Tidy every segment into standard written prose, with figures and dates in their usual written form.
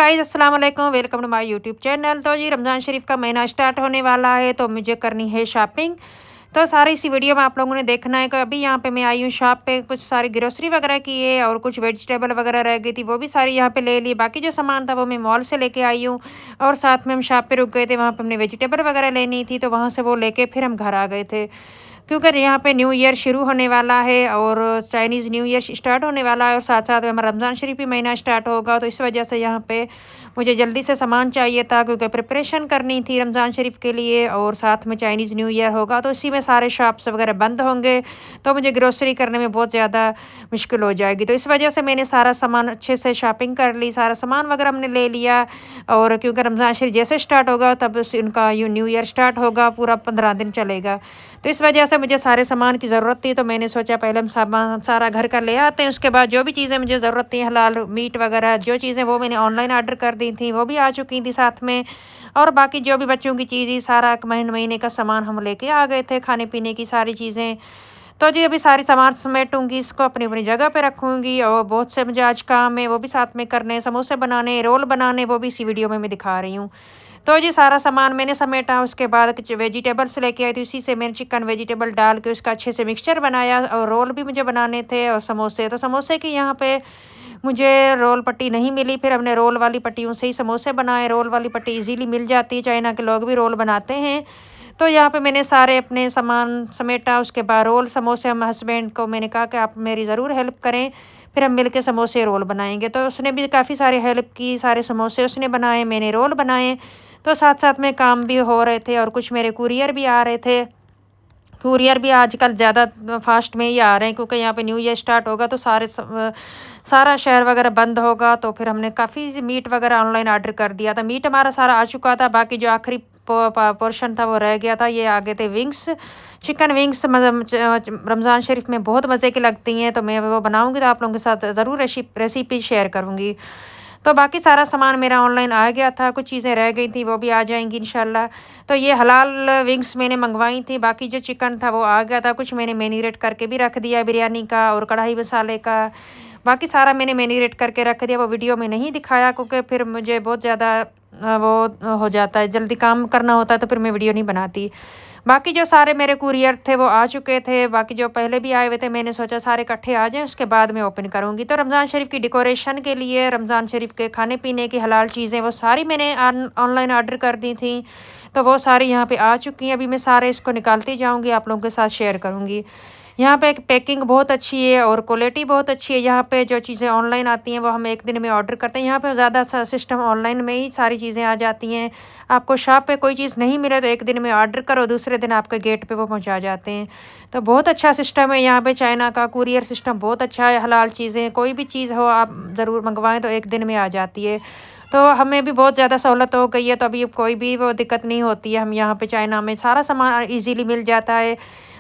Guys अस्सलाम वालेकुम, welcome to my YouTube channel. तो जी रमज़ान शरीफ का महीना स्टार्ट होने वाला है, तो मुझे करनी है शॉपिंग। तो सारी इसी वीडियो में आप लोगों ने देखना है कि अभी यहाँ पे मैं आई हूँ शॉप पे, कुछ सारी ग्रोसरी वगैरह की है और कुछ वेजिटेबल वगैरह रह गई थी, वो भी सारी यहाँ पे ले ली। बाकी जो सामान था वो मैं मॉल से लेके आई हूँ और साथ में हम शॉप पे रुक गए थे, वहाँ पे हमने वेजिटेबल वगैरह लेनी थी, तो वहाँ से वो लेके फिर हम घर आ गए थे। क्योंकि यहाँ पे न्यू ईयर शुरू होने वाला है और चाइनीज़ न्यू ईयर स्टार्ट होने वाला है और साथ-साथ में हमारा रमज़ान शरीफ भी महीना स्टार्ट होगा, तो इस वजह से यहाँ पे मुझे जल्दी से सामान चाहिए था, क्योंकि प्रिपरेशन करनी थी रमज़ान शरीफ के लिए और साथ में चाइनीज़ न्यू ईयर होगा, तो इसी में सारे शॉप्स वगैरह बंद होंगे, तो मुझे ग्रोसरी करने में बहुत ज़्यादा मुश्किल हो जाएगी। तो इस वजह से मैंने सारा सामान अच्छे से शॉपिंग कर ली, सारा सामान वगैरह हमने ले लिया। और क्योंकि रमज़ान शरीफ जैसे स्टार्ट होगा तब उनका न्यू न्यू ईयर स्टार्ट होगा, पूरा 15 दिन चलेगा। तो इस वजह से मुझे सारे सामान की ज़रूरत थी, तो मैंने सोचा पहले हम सामान सारा घर का ले आते हैं, उसके बाद जो भी चीज़ें मुझे ज़रूरत थी हलाल मीट वगैरह जो चीज़ें वो मैंने ऑनलाइन ऑर्डर कर दी थी, वो भी आ चुकी थी साथ में। और बाकी जो भी बच्चों की चीज़ें सारा महीने का सामान हम लेके आ गए थे, खाने पीने की सारी चीज़ें। तो जी अभी सारी सामान समेटूँगी, इसको अपनी-अपनी जगह पे रखूँगी और बहुत से मुझे आज काम है वो भी साथ में करने हैं, समोसे बनाने, रोल बनाने, वो भी इसी वीडियो में मैं दिखा रही हूँ। तो जी सारा सामान मैंने समेटा, उसके बाद कुछ वेजिटेबल्स लेके आई थी, उसी से मैंने चिकन वेजिटेबल डाल के उसका अच्छे से मिक्सचर बनाया और रोल भी मुझे बनाने थे और समोसे। तो समोसे की यहाँ पे मुझे रोल पट्टी नहीं मिली, फिर हमने रोल वाली पट्टियों से ही समोसे बनाए। रोल वाली पट्टी ईज़िली मिल जाती है, चाइना के लोग भी रोल बनाते हैं। तो यहाँ पे मैंने सारे अपने सामान समेटा, उसके बाद रोल समोसे हम हस्बैंड को मैंने कहा कि आप मेरी ज़रूर हेल्प करें, फिर हम मिलके समोसे रोल बनाएँगे। तो उसने भी काफ़ी सारी हेल्प की, सारे समोसे उसने बनाए, मैंने रोल बनाए। तो साथ-साथ में काम भी हो रहे थे और कुछ मेरे कुरियर भी आ रहे थे। कुरियर भी आजकल ज़्यादा फ़ास्ट में ही आ रहे हैं, क्योंकि यहाँ पे न्यू ईयर स्टार्ट होगा तो सारा शहर वगैरह बंद होगा, तो फिर हमने काफ़ी मीट वगैरह ऑनलाइन ऑर्डर कर दिया था। मीट हमारा सारा आ चुका था, बाकी जो आखिरी पोर्शन था वो रह गया था। ये आ गए थे विंग्स, चिकन विंग्स रमज़ान शरीफ में बहुत मज़े की लगती हैं, तो मैं वो बनाऊँगी तो आप लोगों के साथ ज़रूर रेसिपी शेयर करूँगी। तो बाकी सारा सामान मेरा ऑनलाइन आ गया था, कुछ चीज़ें रह गई थी वो भी आ जाएँगी इंशाल्लाह। तो ये हलाल विंग्स मैंने मँगवाई थी, बाकी जो चिकन था वो आ गया था, कुछ मैंने मैरिनेट करके भी रख दिया बिरयानी का और कढ़ाई मसाले का। बाकी सारा मैंने मैरिनेट करके रख दिया, वो वीडियो में नहीं दिखाया क्योंकि फिर मुझे बहुत ज़्यादा वो हो जाता है, जल्दी काम करना होता है तो फिर मैं वीडियो नहीं बनाती। बाकी जो सारे मेरे कुरियर थे वो आ चुके थे, बाकी जो पहले भी आए हुए थे मैंने सोचा सारे इकट्ठे आ जाएँ उसके बाद मैं ओपन करूँगी। तो रमज़ान शरीफ की डेकोरेशन के लिए रमज़ान शरीफ के खाने-पीने की हलाल चीज़ें वो सारी मैंने ऑनलाइन ऑर्डर कर दी थी। तो वो सारी यहाँ पे आ चुकी हैं, अभी मैं सारे इसको निकालती जाऊँगी, आप लोगों के साथ शेयर करूँगी। यहाँ पे एक पैकिंग बहुत अच्छी है और क्वालिटी बहुत अच्छी है। यहाँ पे जो चीज़ें ऑनलाइन आती हैं वो हम एक दिन में ऑर्डर करते हैं, यहाँ पे ज़्यादा सा सिस्टम ऑनलाइन में ही सारी चीज़ें आ जाती हैं। आपको शॉप पे कोई चीज़ नहीं मिले तो एक दिन में ऑर्डर करो, दूसरे दिन आपके गेट पे वो पहुँचा जाते हैं। तो बहुत अच्छा सिस्टम है यहाँ पे, चाइना का कुरियर सिस्टम बहुत अच्छा है। हलाल चीज़ें कोई भी चीज़ हो आप ज़रूर मँगवाएँ तो एक दिन में आ जाती है। तो हमें भी बहुत ज़्यादा सहूलत हो गई है, तो अभी कोई भी वो दिक्कत नहीं होती है। हम यहाँ पे चाइना में सारा सामान ईज़िली मिल जाता है।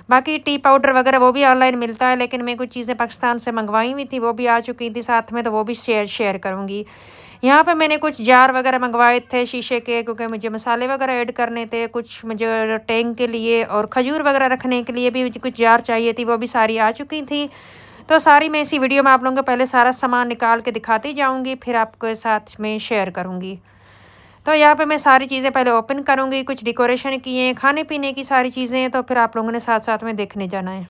बाकी टी पाउडर वगैरह वो भी ऑनलाइन मिलता है, लेकिन मैं कुछ चीज़ें पाकिस्तान से मँगवाई हुई थी, वो भी आ चुकी थी साथ में, तो वो भी शेयर करूँगी। यहाँ पे मैंने कुछ जार वगैरह मँगवाए थे शीशे के, क्योंकि मुझे मसाले वगैरह ऐड करने थे, कुछ मुझे टैंक के लिए और खजूर वगैरह रखने के लिए भी मुझे कुछ जार चाहिए थी, वो भी सारी आ चुकी थी। तो सारी मैं इसी वीडियो में आप लोगों को पहले सारा सामान निकाल के दिखाती जाऊँगी, फिर आपके साथ में शेयर करूँगी। तो यहाँ पे मैं सारी चीज़ें पहले ओपन करूँगी, कुछ डेकोरेशन की हैं, खाने-पीने की सारी चीज़ें हैं, तो फिर आप लोगों ने साथ-साथ में देखने जाना है।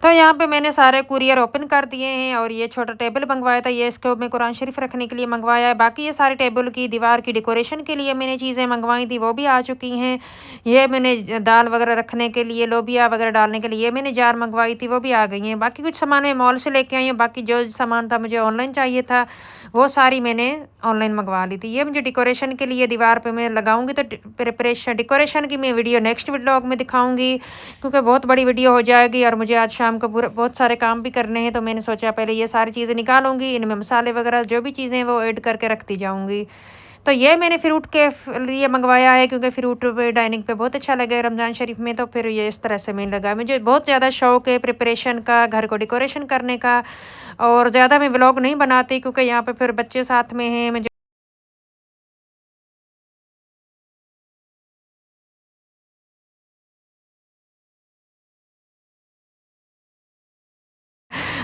तो यहाँ पे मैंने सारे कुरियर ओपन कर दिए हैं और ये छोटा टेबल मंगवाया था, ये इसको मैं कुरान शरीफ रखने के लिए मंगवाया है। बाकी ये सारे टेबल की दीवार की डेकोरेशन के लिए मैंने चीज़ें मंगवाई थी, वो भी आ चुकी हैं। ये मैंने दाल वगैरह रखने के लिए, लोबिया वगैरह डालने के लिए ये मैंने जार मंगवाई थी, वो भी आ गई हैं। बाकी कुछ सामान मैं मॉल से लेके आई हूँ, बाकी जो सामान था मुझे ऑनलाइन चाहिए था वो सारी मैंने ऑनलाइन मंगवा ली थी। ये मुझे डेकोरेशन के लिए दीवार पे मैं लगाऊंगी, तो प्रिपरेशन डेकोरेशन की मैं वीडियो नेक्स्ट व्लॉग में दिखाऊंगी, क्योंकि बहुत बड़ी वीडियो हो जाएगी और मुझे आज शाम को पूरा बहुत सारे काम भी करने हैं। तो मैंने सोचा पहले ये सारी चीज़ें निकालूंगी, इनमें मसाले वगैरह जो भी चीज़ें हैं वो ऐड करके रखती जाऊँगी। तो ये मैंने फ्रूट के लिए मंगवाया है, क्योंकि फ्रूट पे डाइनिंग पे बहुत अच्छा लगे रमज़ान शरीफ में। तो फिर ये इस तरह से मैंने लगाया। मुझे बहुत ज़्यादा शौक है प्रिपरेशन का, घर को डेकोरेशन करने का। और ज़्यादा मैं व्लॉग नहीं बनाती, क्योंकि यहाँ पे फिर बच्चे साथ में हैं मुझे।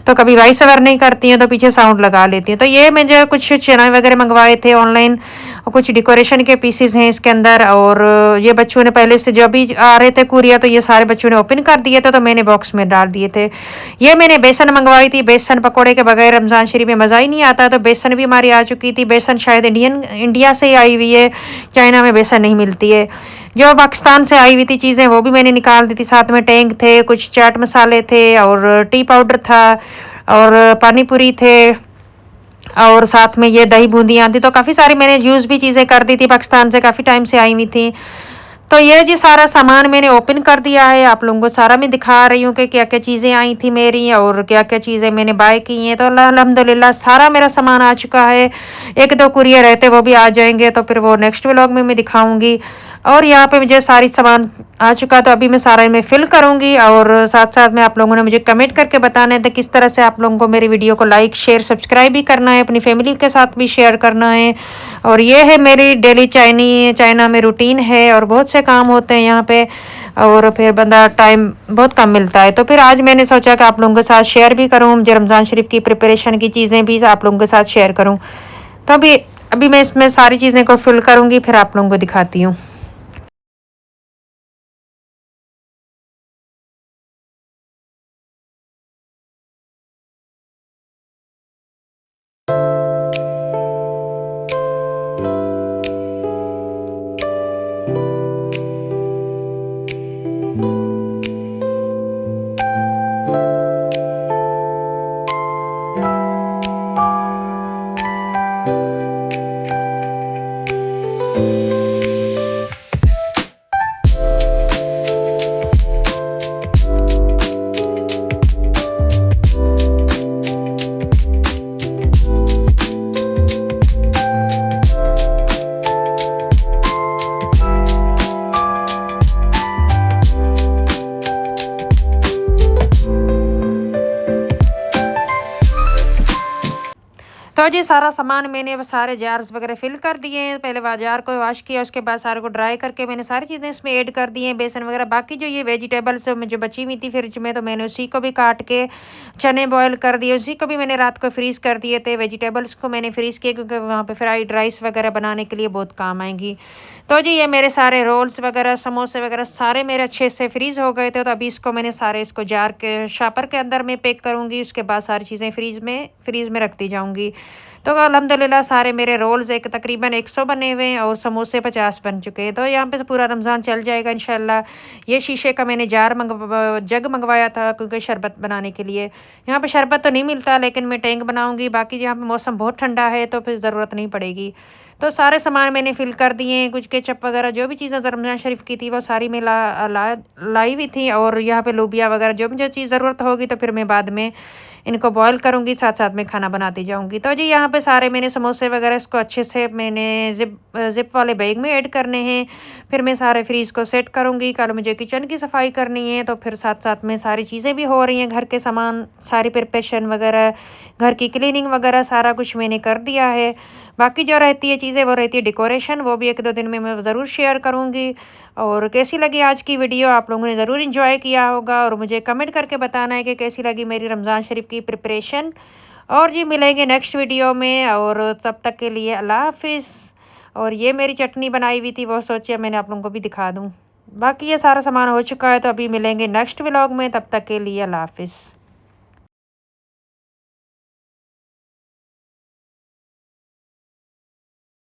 तो कभी वॉइस ओवर नहीं करती हूँ तो पीछे साउंड लगा लेती हूँ। तो ये मुझे कुछ चना वगैरह मंगवाए थे ऑनलाइन, और कुछ डेकोरेशन के पीसेस हैं इसके अंदर। और ये बच्चों ने पहले से जो भी आ रहे थे कुरियर, तो ये सारे बच्चों ने ओपन कर दिए थे, तो मैंने बॉक्स में डाल दिए थे। ये मैंने बेसन मंगवाई थी, बेसन पकौड़े के बगैर रमज़ान शरीफ में मज़ा ही नहीं आता। तो बेसन भी हमारी आ चुकी थी। बेसन शायद इंडिया से ही आई हुई है, चाइना में बेसन नहीं मिलती है। जो पाकिस्तान से आई हुई थी चीज़ें वो भी मैंने निकाल दी थी। साथ में टेंग थे, कुछ चाट मसाले थे और टी पाउडर था और पानी पूरी थे, और साथ में ये दही बूंदियाँ थी। तो काफ़ी सारी मैंने यूज़ भी चीज़ें कर दी थी, पाकिस्तान से काफ़ी टाइम से आई हुई थी। तो ये जी सारा सामान मैंने ओपन कर दिया है, आप लोगों को सारा मैं दिखा रही हूँ कि क्या क्या चीज़ें आई थी मेरी और क्या क्या चीज़ें मैंने बाय की हैं। तो अल्हम्दुलिल्लाह सारा मेरा सामान आ चुका है। एक दो कुरियर रहते वो भी आ जाएंगे, तो फिर वो नेक्स्ट व्लॉग में मैं दिखाऊंगी। और यहाँ पे मुझे सारी सामान आ चुका, तो अभी मैं सारा में फिल करूँगी। और साथ साथ में आप लोगों ने मुझे कमेंट करके बताना है किस तरह से आप लोगों को मेरी वीडियो को लाइक शेयर सब्सक्राइब भी करना है, अपनी फैमिली के साथ भी शेयर करना है। और ये है मेरी डेली चाइना में रूटीन है, और बहुत से काम होते हैं यहाँ पे, और फिर बंदा टाइम बहुत कम मिलता है। तो फिर आज मैंने सोचा कि आप लोगों के साथ शेयर भी करूँ, मुझे रमज़ान शरीफ की प्रिपरेशन की चीज़ें भी आप लोगों के साथ शेयर करूँ। तो अभी अभी मैं इसमें सारी चीज़ें को फिल करूँगी, फिर आप लोगों को दिखाती हूँ। तो जी सारा सामान मैंने सारे जार्स वगैरह फिल कर दिए हैं। पहले जार को वॉश किया, उसके बाद सारे को ड्राई करके मैंने सारी चीज़ें इसमें ऐड कर दी हैं, बेसन वगैरह। बाकी जो ये वेजिटेबल्स मुझे बची हुई थी फ्रिज में, तो मैंने उसी को भी काट के चने बॉयल कर दिए, उसी को भी मैंने रात को फ्रीज़ कर दिए थे। वेजिटेबल्स को मैंने फ्रीज़ किया, क्योंकि वहाँ पर फ्राइड राइस वगैरह बनाने के लिए बहुत काम आएंगी। तो जी ये मेरे सारे रोल्स वगैरह समोसे वगैरह सारे मेरे अच्छे से फ्रीज़ हो गए थे। तो अभी इसको मैंने सारे इसको जार के शापर के अंदर में पैक करूँगी, उसके बाद सारी चीज़ें फ्रीज़ में रखती जाऊँगी। तो अल्हम्दुलिल्लाह सारे मेरे रोल्स एक तकरीबन 100 बने हुए हैं और समोसे 50 बन चुके हैं। तो यहाँ पे पूरा रमज़ान चल जाएगा इंशाल्लाह। ये शीशे का मैंने जग मंगवाया था, क्योंकि शरबत बनाने के लिए। यहाँ पे शरबत तो नहीं मिलता, लेकिन मैं टैंक बनाऊँगी। बाकी यहाँ पे मौसम बहुत ठंडा है, तो फिर ज़रूरत नहीं पड़ेगी। तो सारे सामान मैंने फिल कर दिए हैं। कुछ केचप वगैरह जो भी चीज़ें रमज़ान शरीफ की थी वो सारी मैं लाई हुई थी। और यहाँ पे लोबिया वगैरह जो मुझे चीज़ ज़रूरत होगी, तो फिर मैं बाद में इनको बॉयल करूँगी, साथ साथ में खाना बनाती जाऊँगी। तो जी यहाँ पे सारे मैंने समोसे वगैरह इसको अच्छे से मैंने ज़िप वाले बैग में ऐड करने हैं। फिर मैं सारे फ्रीज़ को सेट करूँगी। कल मुझे किचन की सफाई करनी है, तो फिर साथ साथ में सारी चीज़ें भी हो रही हैं, घर के सामान सारी प्रिपरेशन वगैरह, घर की क्लीनिंग वगैरह सारा कुछ मैंने कर दिया है। बाकी जो रहती है चीज़ें वो रहती है डेकोरेशन, वो भी 1-2 दिन में मैं ज़रूर शेयर करूँगी। और कैसी लगी आज की वीडियो, आप लोगों ने ज़रूर एंजॉय किया होगा, और मुझे कमेंट करके बताना है कि कैसी लगी मेरी रमज़ान शरीफ की प्रिपरेशन। और जी मिलेंगे नेक्स्ट वीडियो में, और तब तक के लिए अल्लाह हाफिज़। और ये मेरी चटनी बनाई हुई थी, वो सोचिए मैंने आप लोगों को भी दिखा दूँ। बाकी ये सारा सामान हो चुका है, तो अभी मिलेंगे नेक्स्ट व्लॉग में। तब तक के लिए अल्लाह हाफिज़।